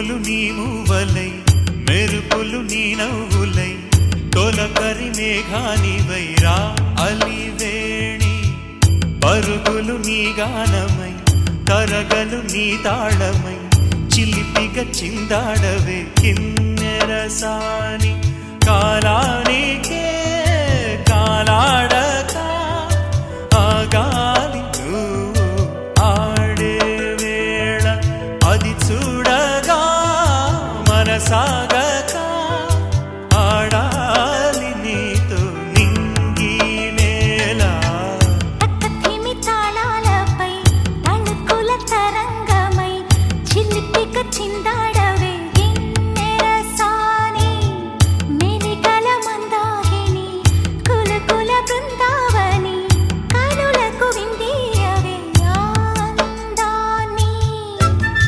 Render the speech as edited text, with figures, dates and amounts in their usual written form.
ఉరుములు నీ మూవలై మెరుపులు నీ నవ్వులై తొలకరి మేఘానివై రా అలివేణి పరుగులు నీ గానమై తరగలు నీ తాళమై చిలిపిగా చిందాడవే కిన్నెరసాని కాలానికే కాలాడక ఆగా